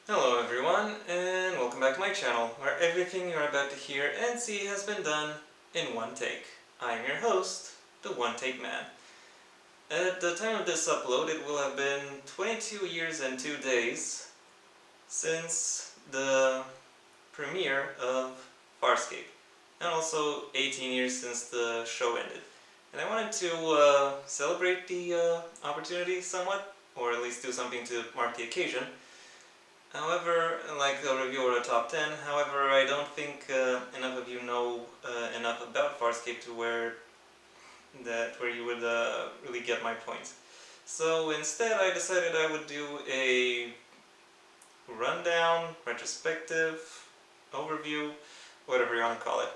Hello everyone, and welcome back to my channel, where everything you're about to hear and see has been done in one take. I'm your host, the One Take Man. At the time of this upload, it will have been 22 years and 2 days since the premiere of Farscape, and also 18 years since the show ended. And I wanted to celebrate the opportunity somewhat, or at least do something to mark the occasion. However, like the review of the top 10, however, I don't think enough of you know enough about Farscape to where you would really get my point. So instead, I decided I would do a rundown, retrospective, overview, whatever you want to call it.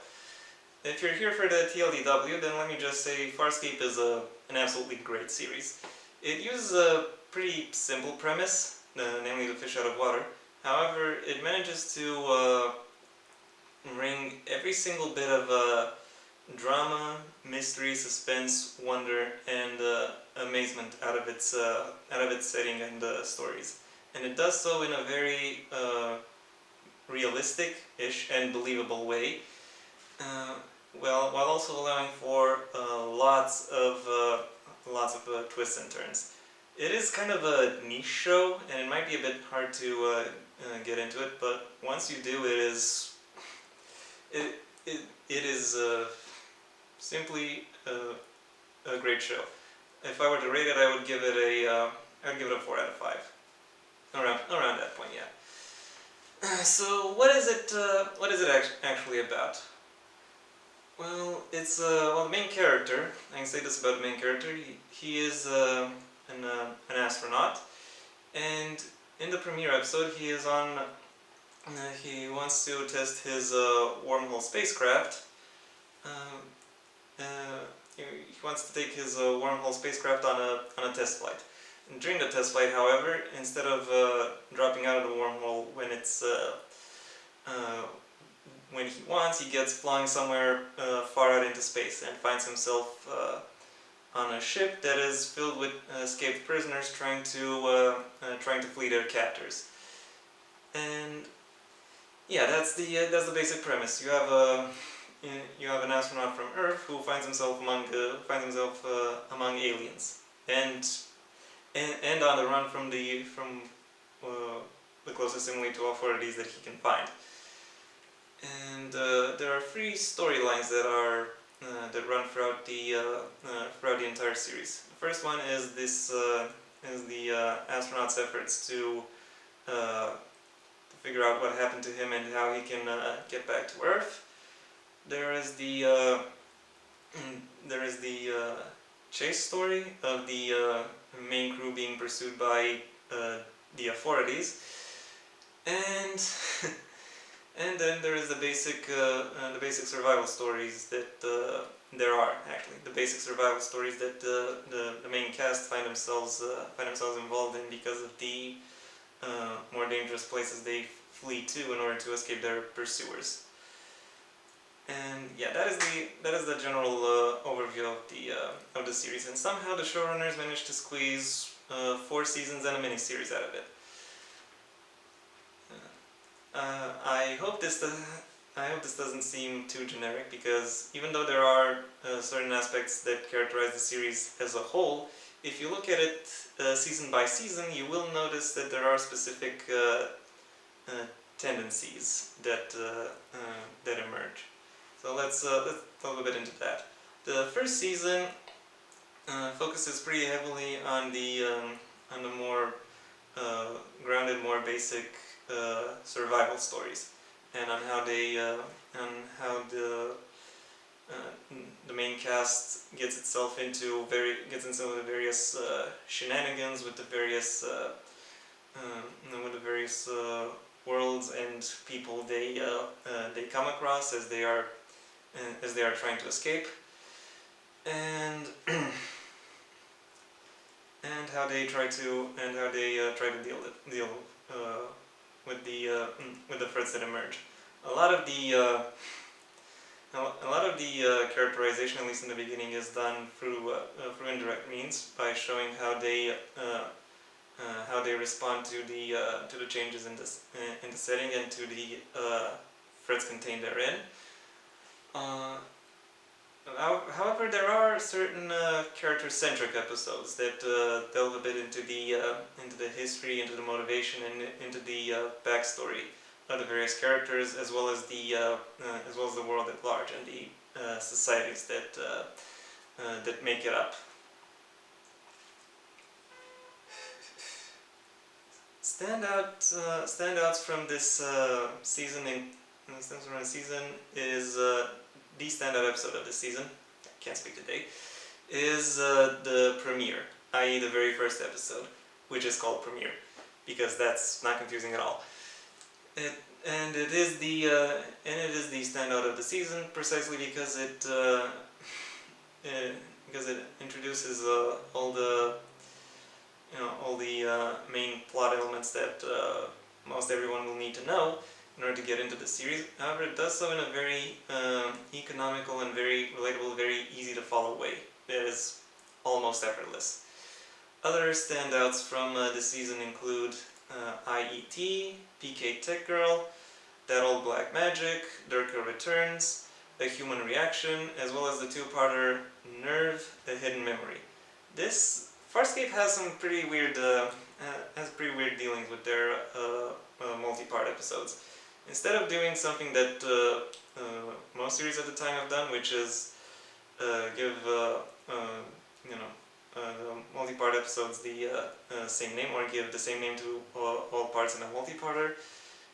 If you're here for the TLDW, then let me just say Farscape is an absolutely great series. It uses a pretty simple premise, namely the fish out of water. However, it manages to wring every single bit of drama, mystery, suspense, wonder, and amazement out of its setting and stories. And it does so in a very realistic-ish and believable way, while also allowing for lots of twists and turns. It is kind of a niche show, and it might be a bit hard to get into it, but once you do, it it is simply a great show. If I were to rate it, I would give it a 4 out of 5. Around that point, yeah. So what is it actually about? Well, it's the main character. I can say this about the main character. He is an astronaut, and in the premiere episode, he is on. He wants to test his wormhole spacecraft. Uh, he wants to take his wormhole spacecraft on a test flight. And during the test flight, however, instead of dropping out of the wormhole when when he wants, he gets flying somewhere far out into space and finds himself on a ship that is filled with escaped prisoners trying to flee their captors. And yeah, that's the basic premise. You have an astronaut from Earth who finds himself among aliens, and on the run from the closest simile to authorities that he can find. And there are three storylines that run throughout the entire series. The first one is the astronaut's efforts to figure out what happened to him and how he can get back to Earth. There is the chase story of the main crew being pursued by the authorities, and and then there is the basic survival stories that the basic survival stories that the main cast find themselves involved in because of the more dangerous places they flee to in order to escape their pursuers. And yeah, that is the general overview of the series. And somehow the showrunners managed to squeeze 4 seasons and a miniseries out of it. I hope this doesn't seem too generic, because even though there are certain aspects that characterize the series as a whole, if you look at it season by season, you will notice that there are specific tendencies that emerge. So let's talk a bit into that. The first season focuses pretty heavily on the more grounded, more basic survival stories, and on how the main cast gets into the various shenanigans with the various worlds and people they come across as they are trying to escape, and and how they try to deal with the threats that emerge. A lot of the characterization, at least in the beginning, is done through indirect means, by showing how they respond to the changes in the setting and to the threats contained therein. Uh, However, there are certain character-centric episodes that delve a bit into the history, into the motivation, and into the backstory of the various characters, as well as the world at large and the societies that make it up. Standouts from this season is the standout episode of this season. I can't speak today. Is the premiere, i.e., the very first episode, which is called Premiere, because that's not confusing at all. It is the standout of the season precisely because it introduces all the main plot elements that most everyone will need to know in order to get into the series. However, it does so in a very economical and very relatable, very easy to follow way. It is almost effortless. Other standouts from this season include IET, PK Tech Girl, That Old Black Magic, Durka Returns, A Human Reaction, as well as the two-parter Nerve, A Hidden Memory. This Farscape has some pretty weird dealings with their multi-part episodes. Instead of doing something that most series at the time have done, which is give multi-part episodes the same name, or give the same name to all parts in a multi-parter,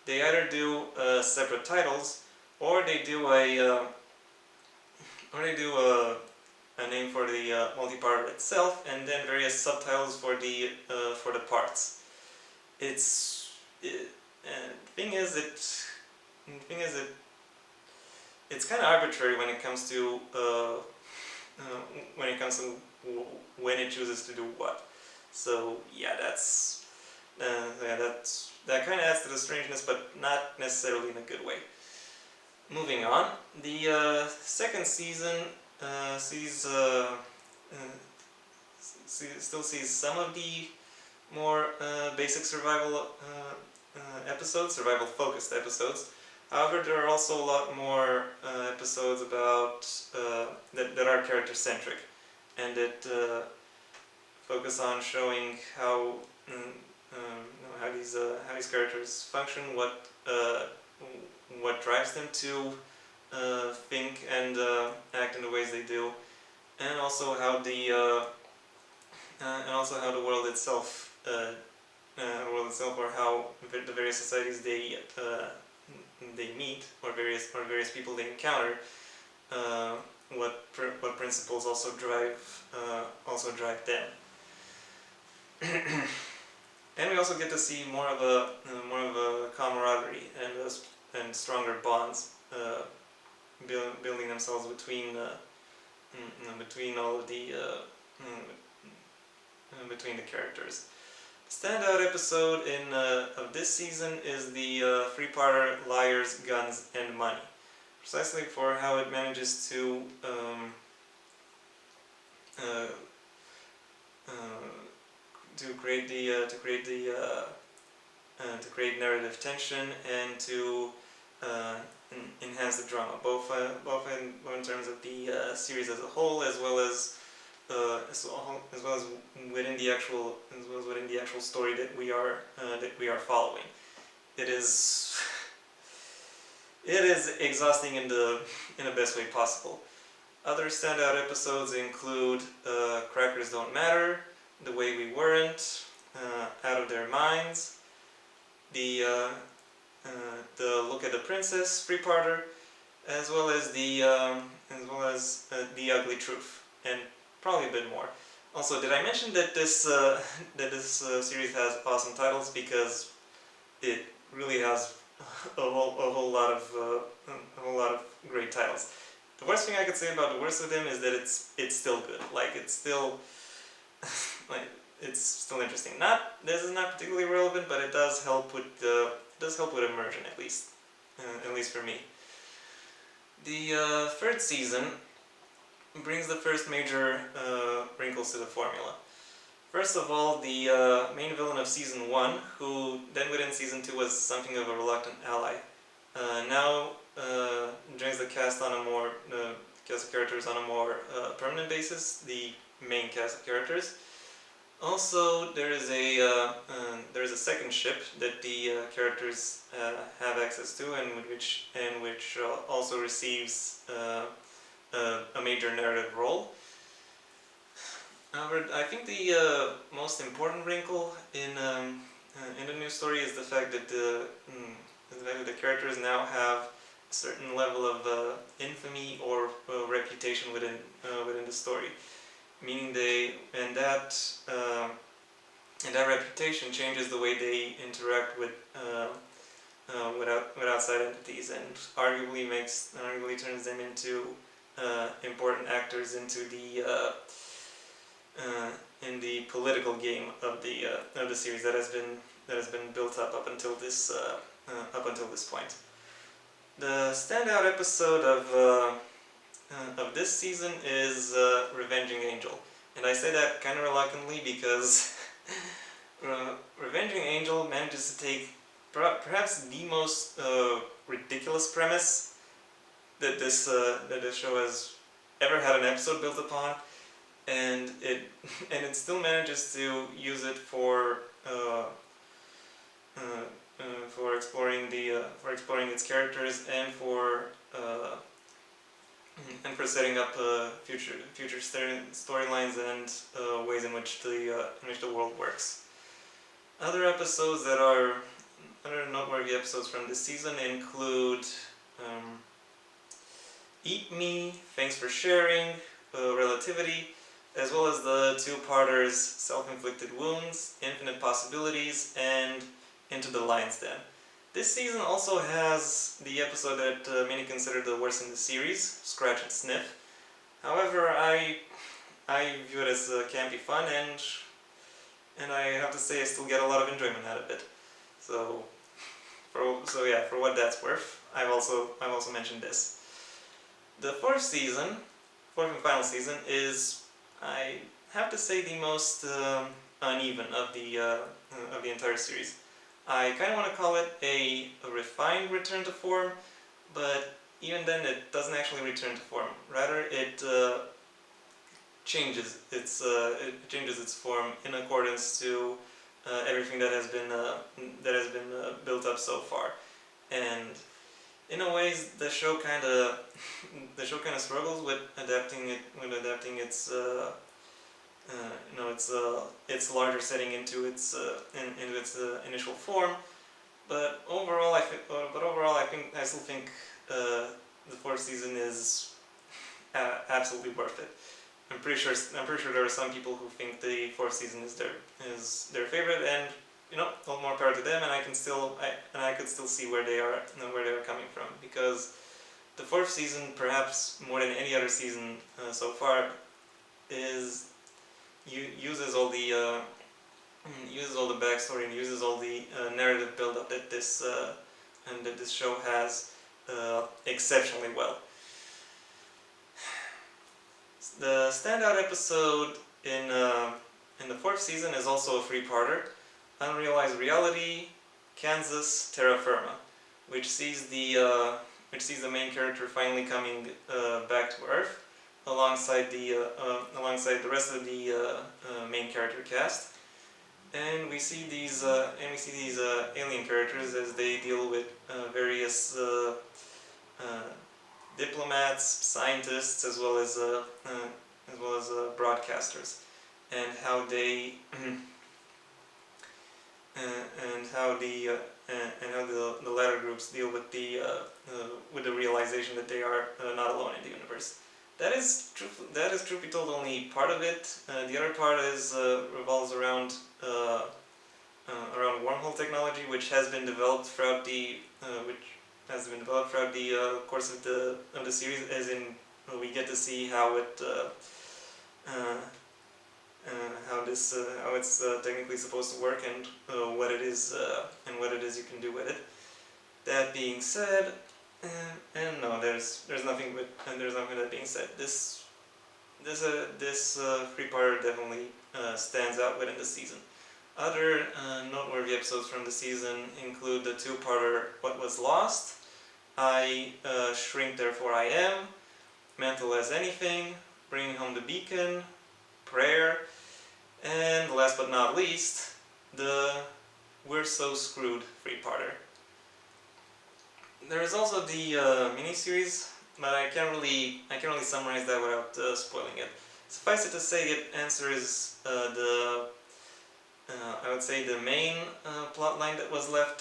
they either do separate titles, or they do a name for the multi-parter itself, and then various subtitles for the parts. The thing is, it's kind of arbitrary when it comes to when it chooses to do what. So yeah, that kind of adds to the strangeness, but not necessarily in a good way. Moving on, the second season still sees some of the more basic survival survival-focused episodes. However, there are also a lot more episodes about that are character-centric, and that focus on showing how these characters function, what drives them to think and act in the ways they do, and also how the world itself, or how the various societies they meet, or various people they encounter, what principles also drive them. And we also get to see more of a camaraderie and stronger bonds building themselves between all of the between the characters. Standout episode of this season is the three-parter Liars, Guns, and Money, precisely for how it manages to create narrative tension and to enhance the drama, both in terms of the series as a whole, as well as within the actual story that we are following. It is exhausting in the best way possible. Other standout episodes include Crackers Don't Matter, The Way We Weren't, Out of Their Minds, the Look at the Princess three-parter, as well as the Ugly Truth, and probably a bit more. Also, did I mention that this series has awesome titles? Because it really has a whole lot of great titles. The worst thing I could say about the worst of them is that it's still good. Like, it's still it's still interesting. This is not particularly relevant, but it does help with immersion, at least for me. The third season brings the first major wrinkles to the formula. First of all, the main villain of Season 1, who then within Season 2 was something of a reluctant ally, now joins the cast on a more cast of characters on a more permanent basis, the main cast of characters. Also, there is a second ship that the characters have access to, and which also receives a major narrative role. However, I think the most important wrinkle in the new story is the fact that the characters now have a certain level of infamy or reputation within the story, meaning that reputation changes the way they interact with outside entities, and arguably turns them into important actors in the political game of the series that has been built up until this point. The standout episode of this season is Revenging Angel, and I say that kind of reluctantly because Revenging Angel manages to take perhaps the most ridiculous premise that this show has ever had an episode built upon, and it still manages to use it for exploring its characters and for setting up future storylines and ways in which the world works. Other noteworthy episodes from this season include Eat Me, Thanks for Sharing, Relativity, as well as the two-parters Self-Inflicted Wounds, Infinite Possibilities, and Into the Lion's Den. This season also has the episode that many consider the worst in the series, Scratch and Sniff. However, I view it as campy fun, and I have to say I still get a lot of enjoyment out of it. So for what that's worth, I've also mentioned this. The fourth and final season is, I have to say, the most uneven of the entire series. I kind of want to call it a refined return to form, but even then it doesn't actually return to form. Rather, it changes its form in accordance to everything that has been built up so far. And in a ways, the show kind of struggles with adapting its larger setting into its initial form. But overall, I still think the fourth season is absolutely worth it. I'm pretty sure there are some people who think the fourth season is their favorite, and all more power to them. And I could still see where they are coming from, because the fourth season, perhaps more than any other season so far, uses all the backstory and uses all the narrative build-up that this show has exceptionally well. The standout episode in the fourth season is also a three-parter, Unrealized Reality, Kansas, Terra Firma, which sees the main character finally coming back to Earth alongside the rest of the main character cast, and we see these alien characters as they deal with various diplomats, scientists, as well as broadcasters, and how the latter groups deal with the realization that they are not alone in the universe. That is truth be told only part of it. The other part revolves around wormhole technology, which has been developed throughout the course of the series, as in we get to see how it's technically supposed to work, and what it is you can do with it. That being said, and no, there's nothing with that being said. This three-parter definitely stands out within the season. Other noteworthy episodes from the season include the two-parter What Was Lost, I Shrink Therefore I Am, Mental as Anything, Bringing Home the Beacon, Prayer, and last but not least, the We're So Screwed three-parter. There is also the miniseries, but I can't really summarize that without spoiling it. Suffice it to say, it answers I would say the main plot line that was left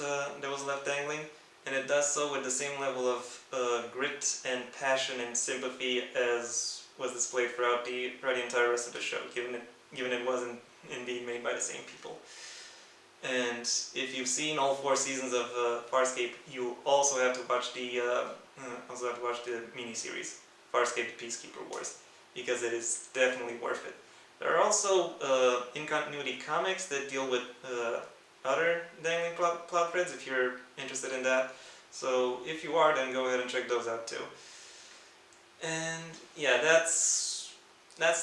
dangling, and it does so with the same level of grit and passion and sympathy as was displayed throughout the entire rest of the show, given it wasn't indeed made by the same people. And if you've seen all 4 seasons of Farscape, you also have to watch the miniseries, Farscape: The Peacekeeper Wars, because it is definitely worth it. There are also in-continuity comics that deal with other dangling plot threads if you're interested in that. So if you are, then go ahead and check those out too. And yeah, that's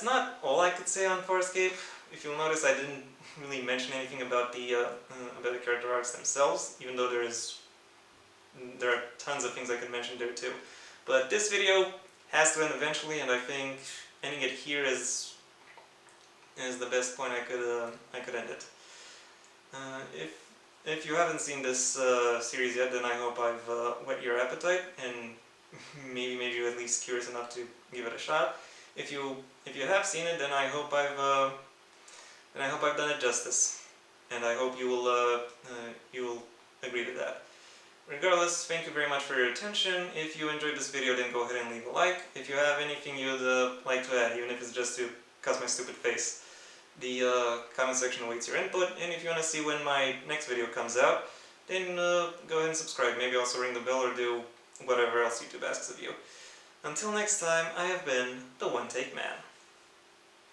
not all I could say on Farscape. If you'll notice, I didn't really mention anything about the character arcs themselves, even though there are tons of things I could mention there too. But this video has to end eventually, and I think ending it here is the best point I could end it. If you haven't seen this series yet, then I hope I've whet your appetite and maybe made you at least curious enough to give it a shot. If you have seen it, then I hope I've done it justice, and I hope you will agree to that. Regardless, thank you very much for your attention. If you enjoyed this video, then go ahead and leave a like. If you have anything you'd like to add, even if it's just to cuss my stupid face, the comment section awaits your input. And if you want to see when my next video comes out, then go ahead and subscribe. Maybe also ring the bell or do whatever else YouTube asks of you. Until next time, I have been the One Take Man.